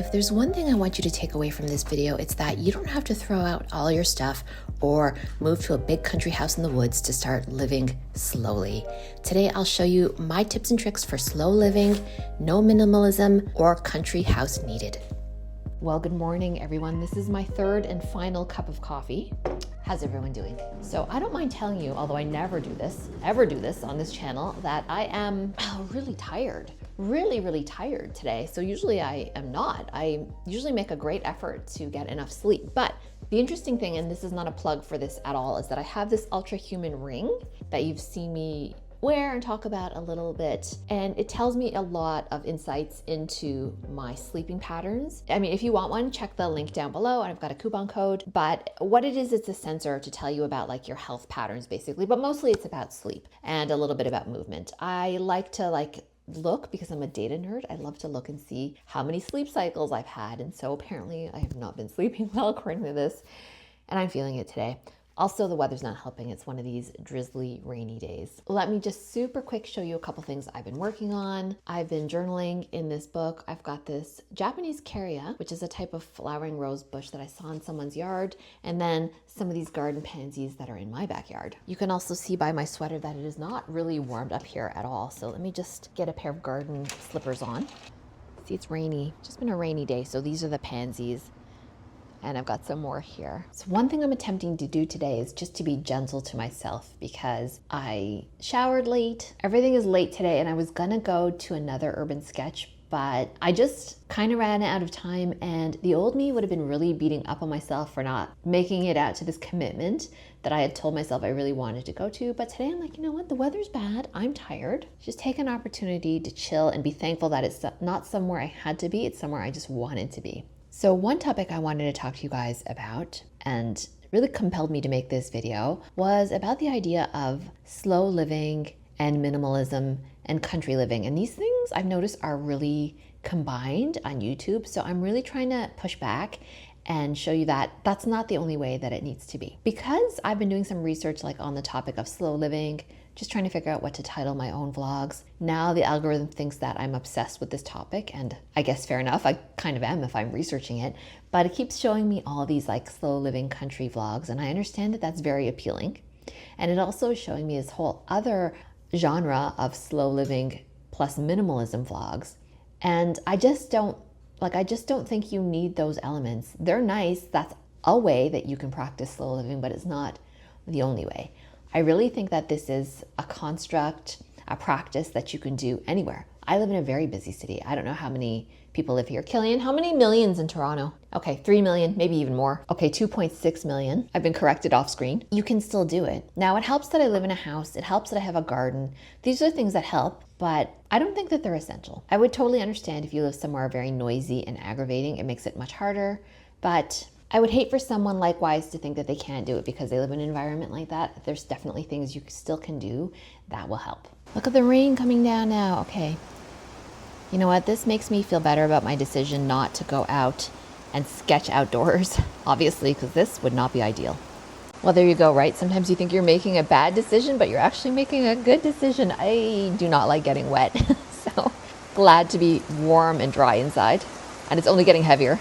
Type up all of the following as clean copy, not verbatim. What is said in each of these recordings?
If there's one thing I want you to take away from this video, it's that you don't have to throw out all your stuff or move to a big country house in the woods to start living slowly. Today, I'll show you my tips and tricks for slow living, no minimalism, or country house needed. Well, good morning, everyone. This is my third and final cup of coffee. How's everyone doing? So I don't mind telling you, although I never do this on this channel, that I am really tired. Really tired today. So usually I am not. I usually make a great effort to get enough sleep. But the interesting thing, and this is not a plug for this at all, is that I have this ultra human ring that you've seen me wear and talk about a little bit, and it tells me a lot of insights into my sleeping patterns. I mean, if you want one, check the link down below, and I've got a coupon code. But what it is, it's a sensor to tell you about like your health patterns basically, but mostly it's about sleep and a little bit about movement. I like to look, because I'm a data nerd, I love to look and see how many sleep cycles I've had, and so apparently I have not been sleeping well according to this, and I'm feeling it today. Also, the weather's not helping. It's one of these drizzly, rainy days. Let me just super quick show you a couple things I've been working on. I've been journaling in this book. I've got this Japanese caria, which is a type of flowering rose bush that I saw in someone's yard, and then some of these garden pansies that are in my backyard. You can also see by my sweater that it is not really warmed up here at all. So let me just get a pair of garden slippers on. See, it's rainy. It's just been a rainy day. So these are the pansies. And I've got some more here. So one thing I'm attempting to do today is just to be gentle to myself, because I showered late. Everything is late today, and I was gonna go to another urban sketch, but I just kind of ran out of time, and the old me would have been really beating up on myself for not making it out to this commitment that I had told myself I really wanted to go to. But today I'm like, you know what? The weather's bad. I'm tired. Just take an opportunity to chill and be thankful that it's not somewhere I had to be. It's somewhere I just wanted to be. So one topic I wanted to talk to you guys about, and really compelled me to make this video, was about the idea of slow living and minimalism and country living. And these things I've noticed are really combined on YouTube. So I'm really trying to push back and show you that that's not the only way that it needs to be. Because I've been doing some research on the topic of slow living, just trying to figure out what to title my own vlogs. Now the algorithm thinks that I'm obsessed with this topic, and I guess fair enough, I kind of am if I'm researching it, but it keeps showing me all these slow living country vlogs, and I understand that that's very appealing. And it also is showing me this whole other genre of slow living plus minimalism vlogs. And I just don't think you need those elements. They're nice. That's a way that you can practice slow living, but it's not the only way. I really think that this is a construct, a practice that you can do anywhere. I live in a very busy city. I don't know how many people live here. Killian, how many millions in Toronto? Okay, 3 million, maybe even more. Okay, 2.6 million. I've been corrected off screen. You can still do it. Now, it helps that I live in a house. It helps that I have a garden. These are things that help, but I don't think that they're essential. I would totally understand if you live somewhere very noisy and aggravating. It makes it much harder, but I would hate for someone likewise to think that they can't do it because they live in an environment like that. There's definitely things you still can do that will help. Look at the rain coming down now. Okay. You know what? This makes me feel better about my decision not to go out and sketch outdoors, obviously, because this would not be ideal. Well, there you go, right? Sometimes you think you're making a bad decision, but you're actually making a good decision. I do not like getting wet, so glad to be warm and dry inside. And it's only getting heavier.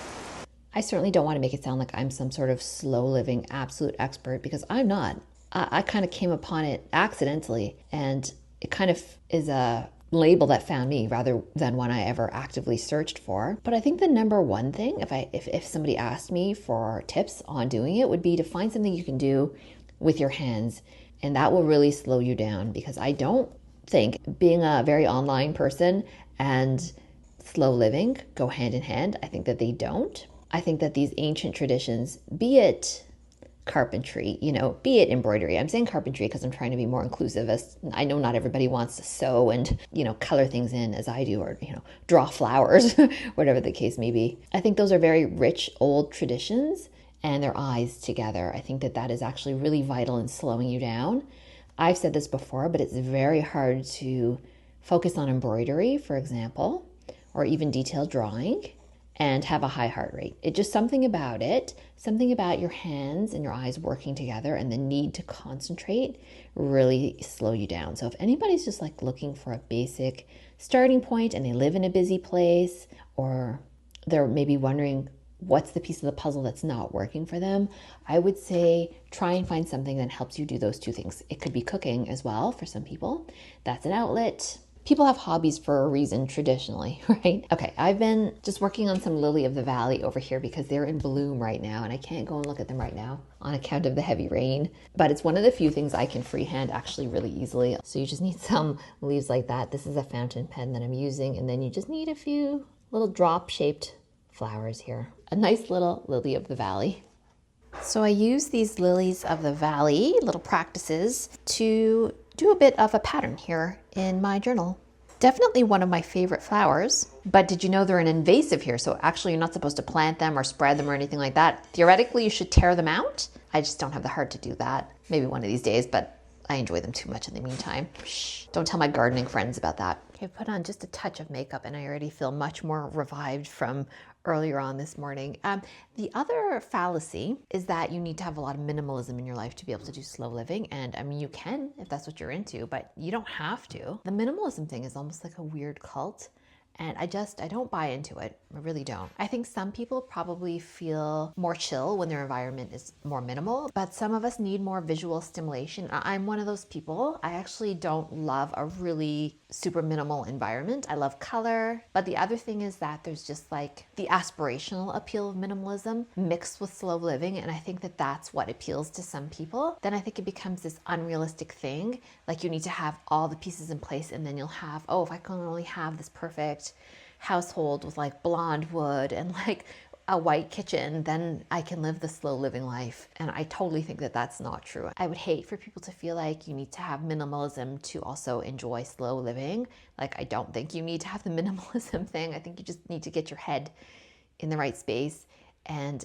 I certainly don't want to make it sound like I'm some sort of slow living absolute expert, because I'm not. I kind of came upon it accidentally, and it kind of is a label that found me rather than one I ever actively searched for. But I think the number one thing, if somebody asked me for tips on doing it, would be to find something you can do with your hands, and that will really slow you down, because I don't think being a very online person and slow living go hand in hand. I think that they don't. I think that these ancient traditions, be it carpentry, be it embroidery. I'm saying carpentry because I'm trying to be more inclusive, as I know not everybody wants to sew and, color things in as I do, or, draw flowers, whatever the case may be. I think those are very rich old traditions, and their eyes together. I think that is actually really vital in slowing you down. I've said this before, but it's very hard to focus on embroidery, for example, or even detailed drawing, and have a high heart rate. It's just something about your hands and your eyes working together, and the need to concentrate really slow you down. So if anybody's just looking for a basic starting point, and they live in a busy place, or they're maybe wondering what's the piece of the puzzle that's not working for them, I would say try and find something that helps you do those two things. It could be cooking as well for some people. That's an outlet. People have hobbies for a reason traditionally, right? Okay, I've been just working on some lily of the valley over here because they're in bloom right now and I can't go and look at them right now on account of the heavy rain. But it's one of the few things I can freehand actually really easily. So you just need some leaves like that. This is a fountain pen that I'm using, and then you just need a few little drop-shaped flowers here. A nice little lily of the valley. So I use these lilies of the valley, little practices, to do a bit of a pattern here in my journal. Definitely one of my favorite flowers, but did you know they're an invasive here? So actually you're not supposed to plant them or spread them or anything like that. Theoretically, you should tear them out. I just don't have the heart to do that. Maybe one of these days, but I enjoy them too much in the meantime. Shh, don't tell my gardening friends about that. Okay, put on just a touch of makeup and I already feel much more revived from earlier on this morning. The other fallacy is that you need to have a lot of minimalism in your life to be able to do slow living. And I mean, you can if that's what you're into, but you don't have to. The minimalism thing is almost like a weird cult. And I don't buy into it. I really don't. I think some people probably feel more chill when their environment is more minimal, but some of us need more visual stimulation. I'm one of those people. I actually don't love a really super minimal environment. I love color. But the other thing is that there's just like the aspirational appeal of minimalism mixed with slow living. And I think that that's what appeals to some people. Then I think it becomes this unrealistic thing. Like you need to have all the pieces in place and then you'll have, oh, if I can only have this perfect household with like blonde wood and like a white kitchen, then I can live the slow living life. And I totally think that that's not true. I would hate for people to feel like you need to have minimalism to also enjoy slow living. Like, I don't think you need to have the minimalism thing. I think you just need to get your head in the right space and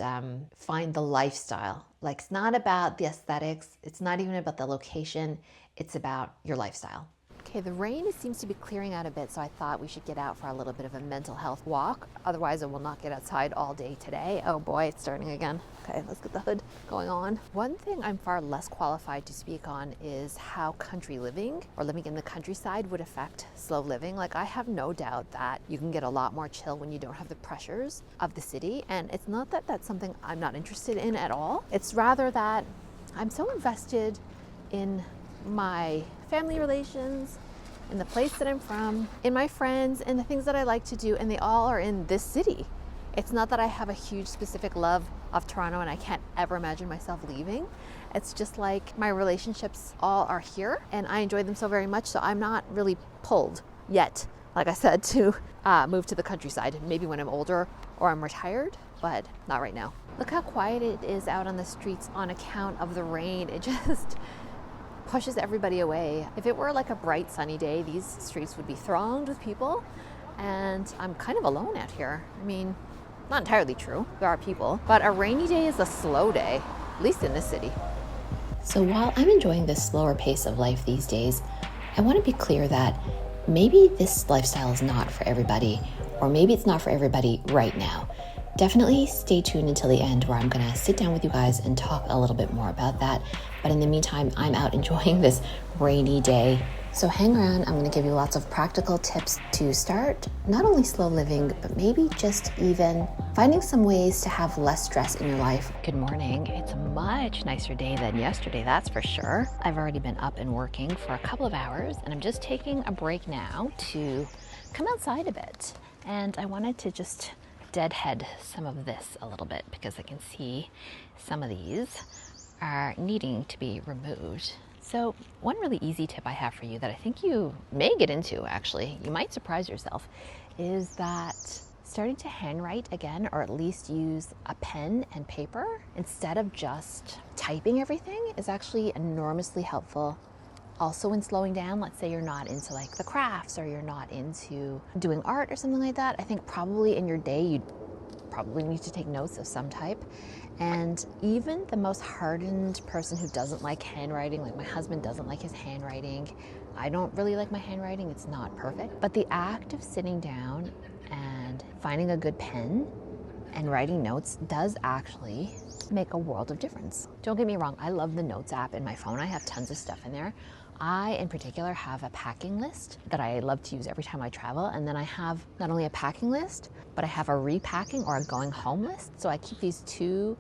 find the lifestyle. Like, it's not about the aesthetics. It's not even about the location. It's about your lifestyle. Okay, the rain seems to be clearing out a bit, so I thought we should get out for a little bit of a mental health walk. Otherwise, I will not get outside all day today. Oh boy, it's starting again. Okay, let's get the hood going on. One thing I'm far less qualified to speak on is how country living or living in the countryside would affect slow living. Like, I have no doubt that you can get a lot more chill when you don't have the pressures of the city. And it's not that that's something I'm not interested in at all. It's rather that I'm so invested in my family relations, in the place that I'm from, in my friends, and the things that I like to do, and they all are in this city. It's not that I have a huge specific love of Toronto and I can't ever imagine myself leaving. It's just like my relationships all are here and I enjoy them so very much, so I'm not really pulled yet, like I said, to move to the countryside. Maybe when I'm older or I'm retired, but not right now. Look how quiet it is out on the streets on account of the rain. It just pushes everybody away. If it were like a bright sunny day, these streets would be thronged with people, and I'm kind of alone out here. I mean, not entirely true, there are people, but a rainy day is a slow day, at least in this city. So while I'm enjoying this slower pace of life these days, I want to be clear that maybe this lifestyle is not for everybody, or maybe it's not for everybody right now. Definitely stay tuned until the end where I'm gonna sit down with you guys and talk a little bit more about that. But in the meantime, I'm out enjoying this rainy day. So hang around, I'm gonna give you lots of practical tips to start not only slow living, but maybe just even finding some ways to have less stress in your life. Good morning. It's a much nicer day than yesterday, that's for sure. I've already been up and working for a couple of hours and I'm just taking a break now to come outside a bit. And I wanted to just deadhead some of this a little bit because I can see some of these are needing to be removed. So one really easy tip I have for you that I think you may get into, actually, you might surprise yourself, is that starting to handwrite again, or at least use a pen and paper instead of just typing everything, is actually enormously helpful. Also in slowing down, let's say you're not into like the crafts or you're not into doing art or something like that. I think probably in your day, you'd probably need to take notes of some type. And even the most hardened person who doesn't like handwriting, like my husband doesn't like his handwriting. I don't really like my handwriting, it's not perfect. But the act of sitting down and finding a good pen and writing notes does actually make a world of difference. Don't get me wrong, I love the Notes app in my phone. I have tons of stuff in there. I, in particular, have a packing list that I love to use every time I travel. And then I have not only a packing list, but I have a repacking or a going home list. So I keep these two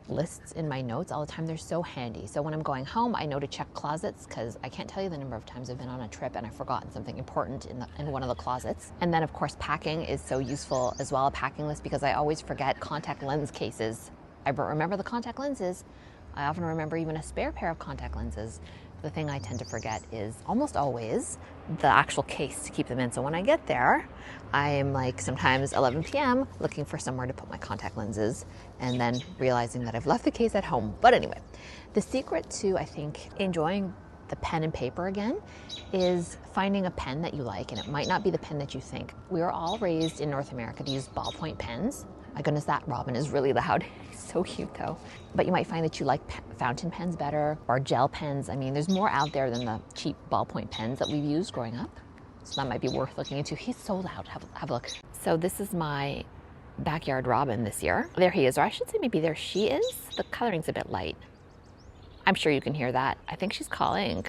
lists in my notes all the time. They're so handy. So when I'm going home, I know to check closets, because I can't tell you the number of times I've been on a trip and I've forgotten something important in one of the closets. And then of course, packing is so useful as well, a packing list, because I always forget contact lens cases. I remember the contact lenses. I often remember even a spare pair of contact lenses. The thing I tend to forget is almost always the actual case to keep them in. So when I get there, I am like sometimes 11 p.m. looking for somewhere to put my contact lenses and then realizing that I've left the case at home. But anyway, the secret to, I think, enjoying the pen and paper again is finding a pen that you like, and it might not be the pen that you think. We were all raised in North America to use ballpoint pens. My goodness, that robin is really loud. He's so cute though. But you might find that you like fountain pens better, or gel pens. I mean, there's more out there than the cheap ballpoint pens that we've used growing up. So that might be worth looking into. He's so loud, have a look. So this is my backyard robin this year. There he is, or I should say maybe there she is. The coloring's a bit light. I'm sure you can hear that. I think she's calling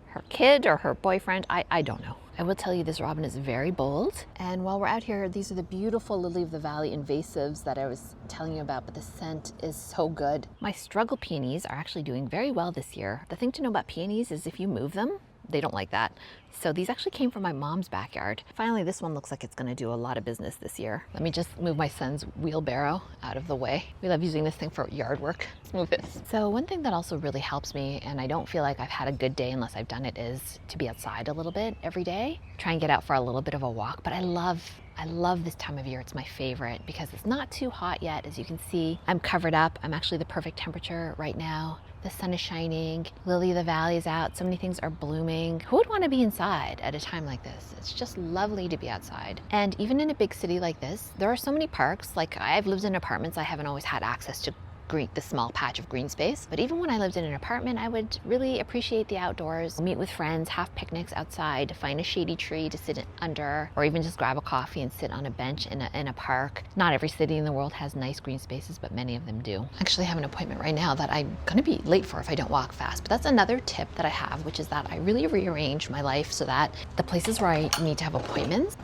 her kid or her boyfriend. I don't know. I will tell you this robin is very bold. And while we're out here, these are the beautiful lily of the valley invasives that I was telling you about, but the scent is so good. My struggle peonies are actually doing very well this year. The thing to know about peonies is if you move them, they don't like that. So these actually came from my mom's backyard. Finally, this one looks like it's gonna do a lot of business this year. Let me just move my son's wheelbarrow out of the way. We love using this thing for yard work. Let's move this. So one thing that also really helps me, and I don't feel like I've had a good day unless I've done it, is to be outside a little bit every day. Try and get out for a little bit of a walk, but I love this time of year. It's my favorite because it's not too hot yet. As you can see, I'm covered up. I'm actually the perfect temperature right now. The sun is shining, lily of the valley is out, so many things are blooming. Who would want to be inside at a time like this? It's just lovely to be outside. And even in a big city like this, there are so many parks. Like, I've lived in apartments, I haven't always had access to the small patch of green space. But even when I lived in an apartment, I would really appreciate the outdoors, meet with friends, have picnics outside, find a shady tree to sit under, or even just grab a coffee and sit on a bench in a park. Not every city in the world has nice green spaces, but many of them do. I actually have an appointment right now that I'm gonna be late for if I don't walk fast. But that's another tip that I have, which is that I really rearrange my life so that the places where I need to have appointments,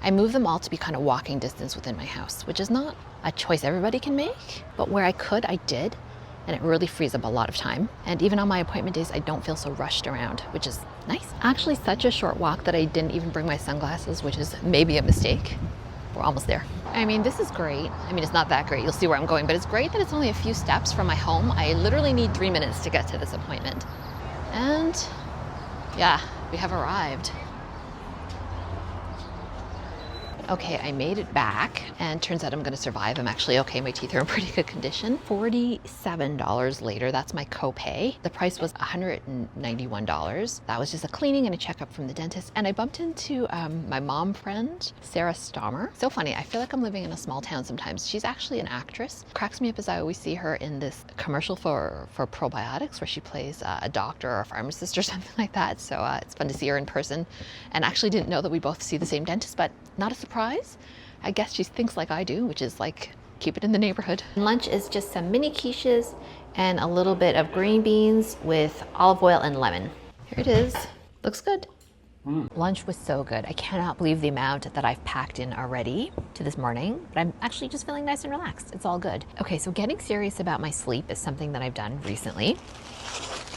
I move them all to be kind of walking distance within my house, which is not a choice everybody can make, but where I could, I did, and it really frees up a lot of time. And even on my appointment days, I don't feel so rushed around, which is nice. Actually, such a short walk that I didn't even bring my sunglasses, which is maybe a mistake. We're almost there. I mean, this is great. I mean, it's not that great. You'll see where I'm going, but it's great that it's only a few steps from my home. I literally need 3 minutes to get to this appointment. And yeah, we have arrived. Okay, I made it back, and turns out I'm gonna survive. I'm actually okay, my teeth are in pretty good condition. $47 later, that's my copay. The price was $191. That was just a cleaning and a checkup from the dentist. And I bumped into my mom friend, Sarah Stommer. So funny, I feel like I'm living in a small town sometimes. She's actually an actress. Cracks me up as I always see her in this commercial for probiotics where she plays a doctor or a pharmacist or something like that. So it's fun to see her in person. And actually didn't know that we both see the same dentist, but not a surprise. I guess she thinks like I do, which is like, keep it in the neighborhood. Lunch is just some mini quiches and a little bit of green beans with olive oil and lemon. Here it is. Looks good. Lunch was so good. I cannot believe the amount that I've packed in already to this morning, but I'm actually just feeling nice and relaxed. It's all good. Okay, so getting serious about my sleep is something that I've done recently.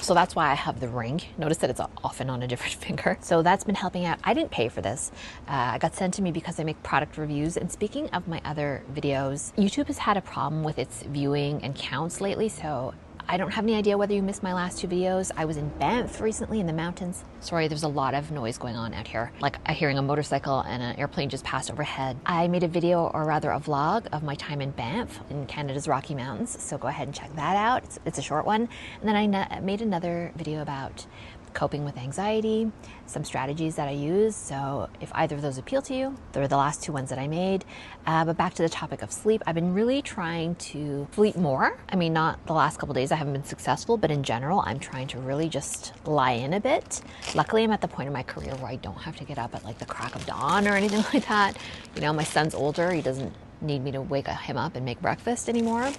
So that's why I have the ring. Notice that it's often on a different finger. So that's been helping out. I didn't pay for this. I got sent to me because I make product reviews. And speaking of my other videos, YouTube has had a problem with its viewing and counts lately. So I don't have any idea whether you missed my last two videos. I was in Banff recently in the mountains. Sorry, there's a lot of noise going on out here. Like hearing a motorcycle and an airplane just passed overhead. I made a video, or rather a vlog, of my time in Banff in Canada's Rocky Mountains. So go ahead and check that out. It's a short one. And then I made another video about coping with anxiety, some strategies that I use. So if either of those appeal to you, they're the last two ones that I made. But back to the topic of sleep, I've been really trying to sleep more. I mean, not the last couple of days I haven't been successful, but in general, I'm trying to really just lie in a bit. Luckily, I'm at the point in my career where I don't have to get up at like the crack of dawn or anything like that. You know, my son's older. He doesn't need me to wake him up and make breakfast anymore.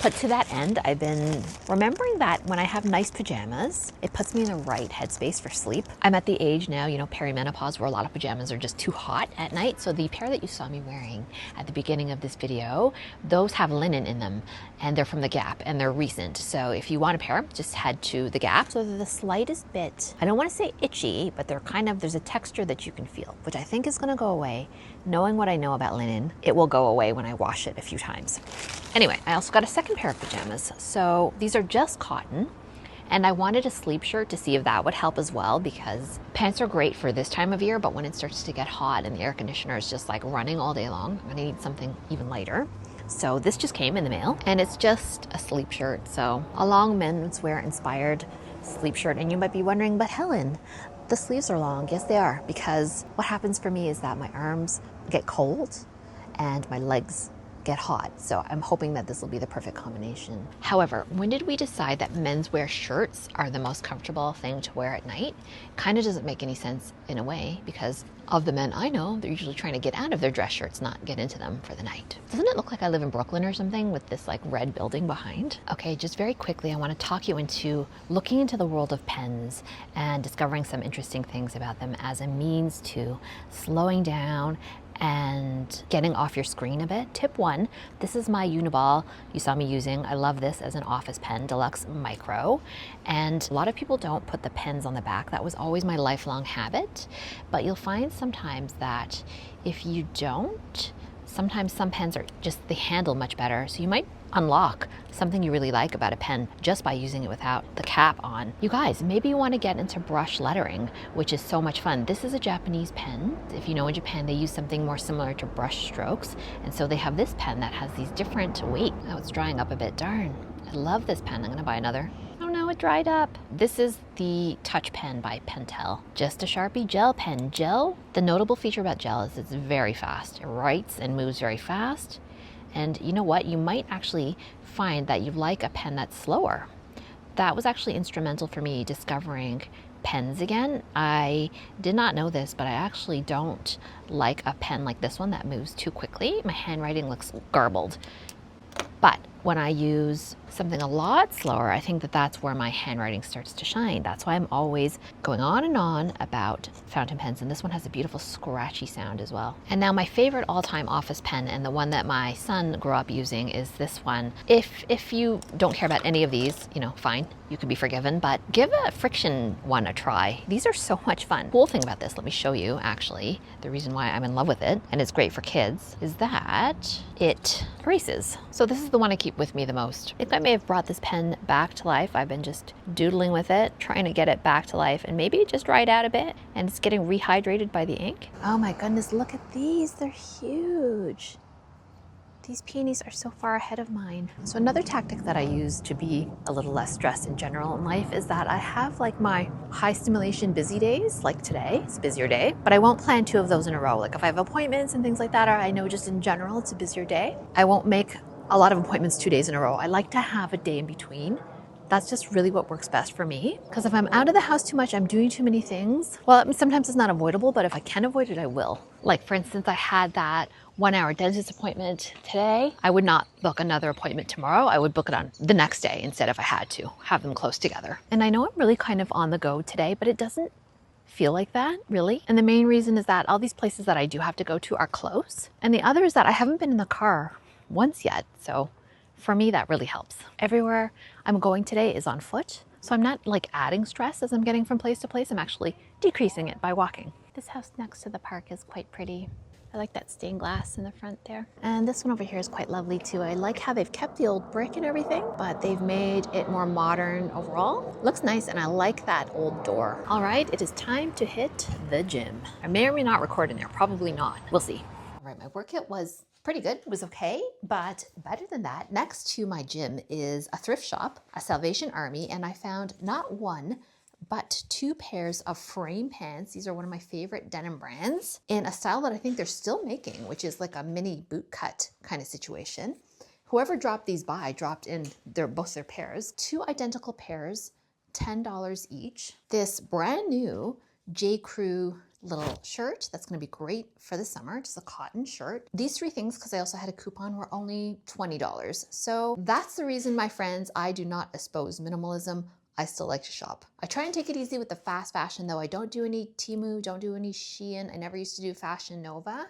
But to that end, I've been remembering that when I have nice pajamas, it puts me in the right headspace for sleep. I'm at the age now, you know, perimenopause, where a lot of pajamas are just too hot at night. So the pair that you saw me wearing at the beginning of this video, those have linen in them, and they're from the Gap, and they're recent. So if you want a pair, just head to the Gap. So they're the slightest bit, I don't want to say itchy, but they're kind of, there's a texture that you can feel, which I think is going to go away. Knowing what I know about linen, it will go away when I wash it a few times. Anyway, I also got a second pair of pajamas. So these are just cotton, and I wanted a sleep shirt to see if that would help as well, because pants are great for this time of year, but when it starts to get hot and the air conditioner is just like running all day long, I'm gonna need something even lighter. So this just came in the mail, and it's just a sleep shirt. So a long menswear inspired sleep shirt. And you might be wondering, but Helen, the sleeves are long. Yes, they are, because what happens for me is that my arms get cold and my legs get hot. So I'm hoping that this will be the perfect combination. However, when did we decide that menswear shirts are the most comfortable thing to wear at night? Kind of doesn't make any sense in a way, because of the men I know, they're usually trying to get out of their dress shirts, not get into them for the night. Doesn't it look like I live in Brooklyn or something with this like red building behind? Okay, just very quickly, I want to talk you into looking into the world of pens and discovering some interesting things about them as a means to slowing down and getting off your screen a bit. Tip 1, this is my Uni-Ball you saw me using. I love this as an office pen, Deluxe Micro. And a lot of people don't put the pens on the back. That was always my lifelong habit. But you'll find sometimes that if you don't, sometimes some pens are just, they handle much better. So you might unlock something you really like about a pen just by using it without the cap on. You guys, maybe you want to get into brush lettering, which is so much fun. This is a Japanese pen. If you know, in Japan, they use something more similar to brush strokes. And so they have this pen that has these different weight. Oh, it's drying up a bit. Darn. I love this pen. I'm going to buy another. Oh no, it dried up. This is the Touch Pen by Pentel. Just a Sharpie gel pen. Gel, the notable feature about gel is it's very fast. It writes and moves very fast. And you know what? You might actually find that you like a pen that's slower. That was actually instrumental for me discovering pens again. I did not know this, but I actually don't like a pen like this one that moves too quickly. My handwriting looks garbled. But when I use something a lot slower, I think that that's where my handwriting starts to shine. That's why I'm always going on and on about fountain pens. And this one has a beautiful scratchy sound as well. And now my favorite all-time office pen, and the one that my son grew up using, is this one. If you don't care about any of these, you know, fine, you could be forgiven, but give a friction one a try. These are so much fun. Cool thing about this, let me show you actually, the reason why I'm in love with it, and it's great for kids, is that it erases. So this is the one I keep with me the most. I think I may have brought this pen back to life. I've been just doodling with it, trying to get it back to life, and maybe it just dried out a bit and it's getting rehydrated by the ink. Oh my goodness, look at these, they're huge. These peonies are so far ahead of mine. So another tactic that I use to be a little less stressed in general in life is that I have like my high stimulation busy days, like today, it's a busier day, but I won't plan 2 of those in a row. Like if I have appointments and things like that, or I know just in general it's a busier day, I won't make a lot of appointments 2 days in a row. I like to have a day in between. That's just really what works best for me. Because if I'm out of the house too much, I'm doing too many things. Well, sometimes it's not avoidable, but if I can avoid it, I will. Like for instance, I had that 1-hour dentist appointment today. I would not book another appointment tomorrow. I would book it on the next day instead if I had to, have them close together. And I know I'm really kind of on the go today, but it doesn't feel like that, really. And the main reason is that all these places that I do have to go to are close. And the other is that I haven't been in the car once yet. So for me, that really helps. Everywhere I'm going today is on foot. So I'm not like adding stress as I'm getting from place to place. I'm actually decreasing it by walking. This house next to the park is quite pretty. I like that stained glass in the front there. And this one over here is quite lovely too. I like how they've kept the old brick and everything, but they've made it more modern overall. Looks nice, and I like that old door. All right, it is time to hit the gym. I may or may not record in there, probably not. We'll see. All right, my workout was pretty good. It was okay, but better than that, next to my gym is a thrift shop, a Salvation Army, and I found not one, but 2 pairs of frame pants. These are one of my favorite denim brands in a style that I think they're still making, which is like a mini boot cut kind of situation. Whoever dropped these by dropped in both their pairs, 2 identical pairs, $10 each. This brand new J. Crew little shirt that's going to be great for the summer, just a cotton shirt. These three things, because I also had a coupon, were only $20. So that's the reason, my friends, I do not espouse minimalism. I still like to shop. I try and take it easy with the fast fashion though. I don't do any Temu, don't do any Shein. I never used to do Fashion Nova.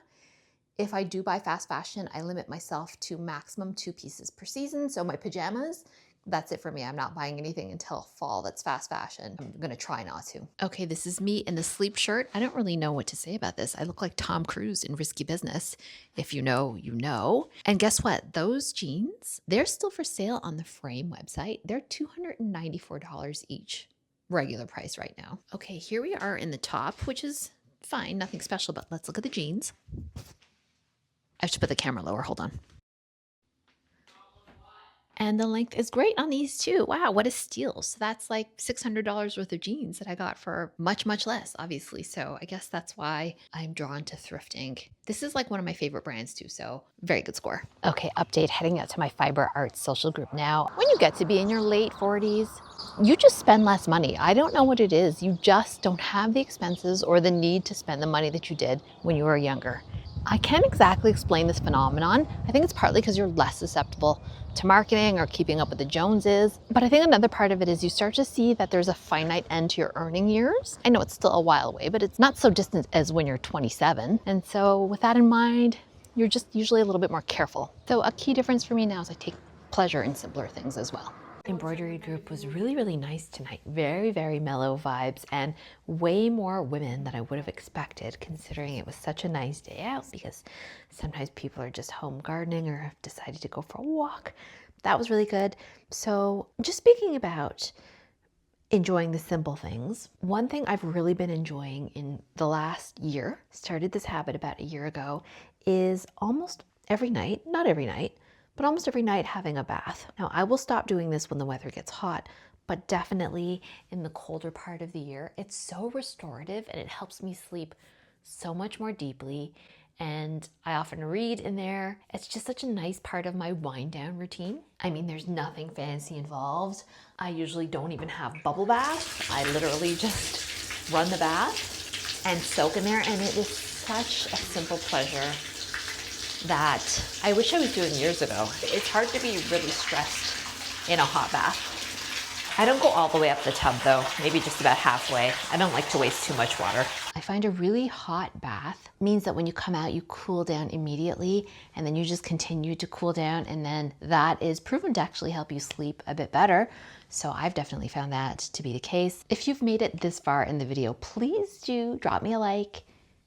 If I do buy fast fashion, I limit myself to maximum 2 pieces per season. So my pajamas, that's it for me. I'm not buying anything until fall that's fast fashion. I'm gonna try not to. Okay, this is me in the sleep shirt. I don't really know what to say about this. I look like Tom Cruise in Risky Business. If you know, you know. And guess what? Those jeans, they're still for sale on the Frame website. They're $294 each. Regular price right now. Okay, here we are in the top, which is fine, nothing special, but let's look at the jeans. I have to put the camera lower, hold on. And the length is great on these too. Wow, what a steal. So that's like $600 worth of jeans that I got for much, much less, obviously. So I guess that's why I'm drawn to thrifting. This is like one of my favorite brands too, so very good score. Okay, update, heading out to my Fiber Arts social group now. When you get to be in your late 40s, you just spend less money. I don't know what it is. You just don't have the expenses or the need to spend the money that you did when you were younger. I can't exactly explain this phenomenon. I think it's partly because you're less susceptible to marketing or keeping up with the Joneses. But I think another part of it is you start to see that there's a finite end to your earning years. I know it's still a while away, but it's not so distant as when you're 27. And so with that in mind, you're just usually a little bit more careful. So a key difference for me now is I take pleasure in simpler things as well. Embroidery group was really, really nice tonight. Very, very mellow vibes and way more women than I would have expected, considering it was such a nice day out, because sometimes people are just home gardening or have decided to go for a walk. That was really good. So just speaking about enjoying the simple things, one thing I've really been enjoying in the last year, started this habit about a year ago, is almost every night, not every night, but almost every night having a bath. Now, I will stop doing this when the weather gets hot, but definitely in the colder part of the year, it's so restorative and it helps me sleep so much more deeply. And I often read in there. It's just such a nice part of my wind down routine. I mean, there's nothing fancy involved. I usually don't even have bubble bath. I literally just run the bath and soak in there, and it is such a simple pleasure that I wish I was doing years ago. It's hard to be really stressed in a hot bath. I don't go all the way up the tub though, maybe just about halfway. I don't like to waste too much water. I find a really hot bath means that when you come out, you cool down immediately, and then you just continue to cool down, and then that is proven to actually help you sleep a bit better. So I've definitely found that to be the case. If you've made it this far in the video, please do drop me a like.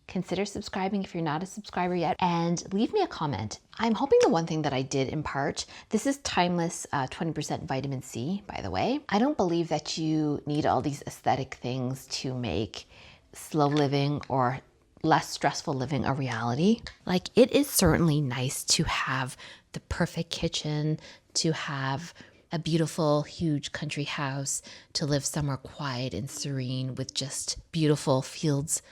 Consider subscribing if you're not a subscriber yet, and leave me a comment. I'm hoping the one thing that I did impart, this is timeless 20% vitamin C, by the way. I don't believe that you need all these aesthetic things to make slow living or less stressful living a reality. Like, it is certainly nice to have the perfect kitchen, to have a beautiful, huge country house, to live somewhere quiet and serene with just beautiful fields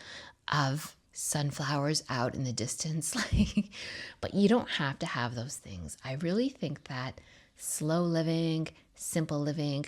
of sunflowers out in the distance. But you don't have to have those things. I really think that slow living, simple living,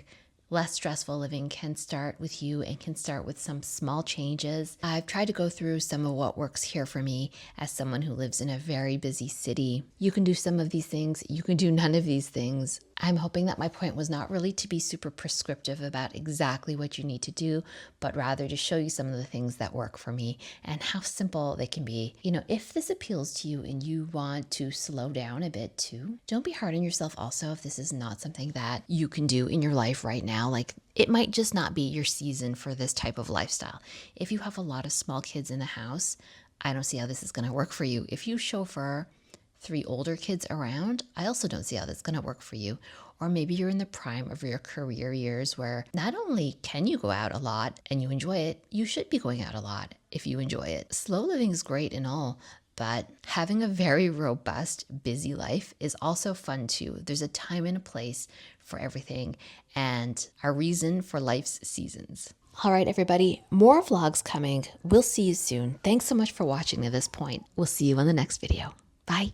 less stressful living can start with you and can start with some small changes. I've tried to go through some of what works here for me as someone who lives in a very busy city. You can do some of these things, you can do none of these things. I'm hoping that my point was not really to be super prescriptive about exactly what you need to do, but rather to show you some of the things that work for me and how simple they can be. You know, if this appeals to you and you want to slow down a bit too, don't be hard on yourself also if this is not something that you can do in your life right now. Like, it might just not be your season for this type of lifestyle. If you have a lot of small kids in the house, I don't see how this is going to work for you. If you chauffeur 3 older kids around, I also don't see how that's going to work for you. Or maybe you're in the prime of your career years where not only can you go out a lot and you enjoy it, you should be going out a lot if you enjoy it. Slow living is great and all, but having a very robust, busy life is also fun too. There's a time and a place for everything and a reason for life's seasons. All right, everybody, more vlogs coming. We'll see you soon. Thanks so much for watching to this point. We'll see you on the next video. Bye.